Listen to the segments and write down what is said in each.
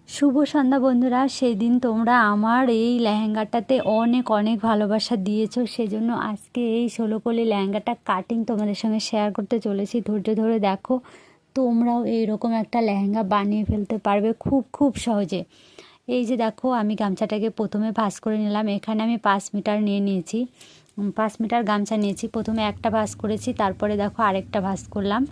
শুভ সন্ধ্যা বন্ধুরা। সেদিন তোমরা আমার এই লেহেঙ্গাটাতে অনেক অনেক ভালোবাসা দিয়েছো, সেজন্য আজকে এই 16 কলি লেহেঙ্গাটা কাটিং তোমাদের সঙ্গে শেয়ার করতে চলেছি। ধৈর্য ধরে দেখো, তোমরাও এইরকম একটা লেহেঙ্গা বানিয়ে ফেলতে পারবে খুব খুব সহজে। এই যে দেখো, আমি গামছাটাকে প্রথমে ভাঁজ করে নিলাম। এখানে আমি 5 মিটার নিয়ে নিয়েছি, 5 মিটার গামছা নিয়েছি। প্রথমে একটা ভাঁজ করেছি, তারপরে দেখো আরেকটা ভাঁজ করলাম।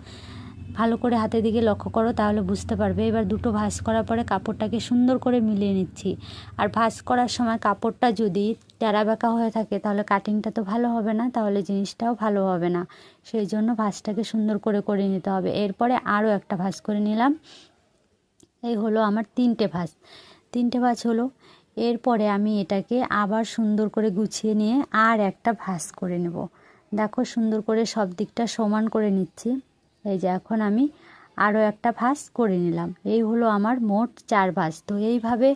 ভালো করে হাতের দিকে লক্ষ্য করো, তাহলে বুঝতে পারবে। এবার দুটো ভাঁজ করার পরে কাপড়টাকে সুন্দর করে মিলিয়ে নিচ্ছি। আর ভাঁজ করার সময় কাপড়টা যদি টেরা বেঁকা হয়ে থাকে তাহলে কাটিংটা তো ভালো হবে না, তাহলে জিনিসটাও ভালো হবে না। সেই জন্য ভাঁজটাকে সুন্দর করে করে নিতে হবে। এরপরে আরও একটা ভাঁজ করে নিলাম। এই হলো আমার তিনটে ভাঁজ হলো। এরপরে আমি এটাকে আবার সুন্দর করে গুছিয়ে নিয়ে আর একটা ভাঁজ করে নেব। দেখো, সুন্দর করে সব দিকটা সমান করে নিচ্ছি। এই যে এখন আমি আরও একটা ভাঁজ করে নিলাম। এই হলো আমার মোট 4 ভাঁজ। তো এইভাবে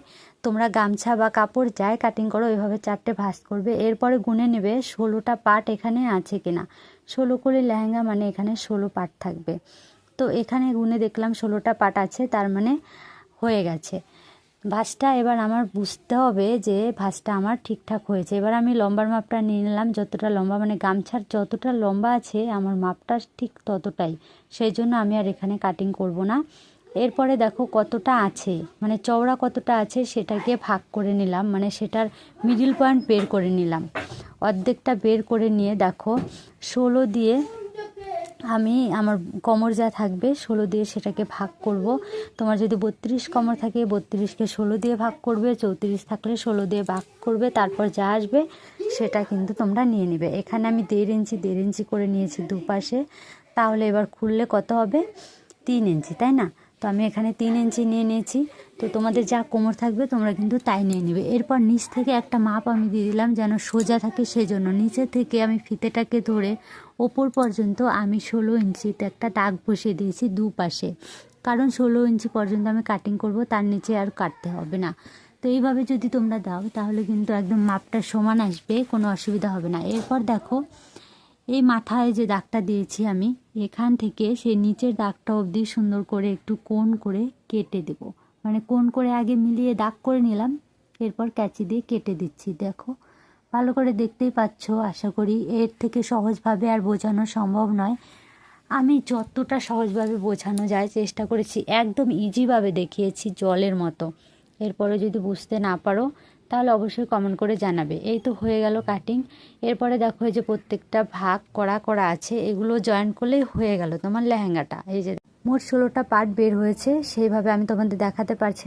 তোমরা গামছা বা কাপড় যাই কাটিং করো, এইভাবে 4টে ভাঁজ করবে। এরপরে গুনে নেবে 16টা পার্ট এখানে আছে কিনা। 16 কলি লেহেঙ্গা মানে এখানে 16 পার্ট থাকবে। তো এখানে গুনে দেখলাম 16টা পার্ট আছে, তার মানে হয়ে গেছে ভাঁজটা। এবার আমার বুঝতে হবে যে ভাঁজটা আমার ঠিকঠাক হয়েছে। এবার আমি লম্বার মাপটা নিয়ে নিলাম। যতটা লম্বা, মানে গামছার যতটা লম্বা আছে আমার মাপটা ঠিক ততটাই। সেই জন্য আমি আর এখানে কাটিং করব না। এরপরে দেখো কতটা আছে, মানে চওড়া কতটা আছে সেটাকে ভাগ করে নিলাম, মানে সেটার মিডিল পয়েন্ট বের করে নিলাম। অর্ধেকটা বের করে নিয়ে দেখো 16 দিয়ে আমি আমার কোমর যা থাকবে 16 দিয়ে সেটাকে ভাগ করব। তোমার যদি 32 কোমর থাকে 32কে 16 দিয়ে ভাগ করবে, 34 থাকলে 16 দিয়ে ভাগ করবে। তারপর যা আসবে সেটা কিন্তু তোমরা নিয়ে নেবে। এখানে আমি 1.5 ইঞ্চি করে নিয়েছি দুপাশে। তাহলে এবার খুললে কত হবে? 3 ইঞ্চি, তাই না? তো আমি এখানে 3 ইঞ্চি নিয়ে নিয়েছি। তো তোমাদের যা কোমর থাকবে তোমরা কিন্তু তাই নিয়ে নেবে। এরপর নিচ থেকে একটা মাপ আমি দিয়ে দিলাম যেন সোজা থাকে, সেজন্য নিচে থেকে আমি ফিতেটাকে ধরে ওপর পর্যন্ত আমি 16 ইঞ্চিতে একটা দাগ বসিয়ে দিয়েছি দুপাশে। কারণ 16 ইঞ্চি পর্যন্ত আমি কাটিং করব, তার নিচে আর কাটতে হবে না। তো এইভাবে যদি তোমরা দাও তাহলে কিন্তু একদম মাপটা সমান আসবে, কোনো অসুবিধা হবে না। এরপর দেখো, এই মাথায় যে দাগটা দিয়েছি আমি, এখান থেকে সেই নিচের দাগটা অবধি সুন্দর করে একটু কোণ করে কেটে দেব। মানে কোণ করে আগে মিলিয়ে দাগ করে নিলাম, এরপর ক্যাঁচি দিয়ে কেটে দিচ্ছি। দেখো, ভালো করে দেখতেই পাচ্ছ। আশা করি এর থেকে সহজভাবে আর বোঝানো সম্ভব নয়। আমি যতটা সহজভাবে বোঝানো যায় চেষ্টা করেছি, একদম ইজিভাবে দেখিয়েছি, জলের মতো। এরপরে যদি বুঝতে না পারো তাহলে অবশ্যই কমেন্ট করে জানাবে। এই তো হয়ে গেল কাটিং। এরপরে দেখো, এই যে প্রত্যেকটা ভাগ করা করা আছে, এগুলো জয়েন করলেই হয়ে গেল তোমার লেহেঙ্গাটা। এই যে মোট 16টা পার্ট বের হয়েছে, সেইভাবে আমি তোমাদের দেখাতে পারছি না।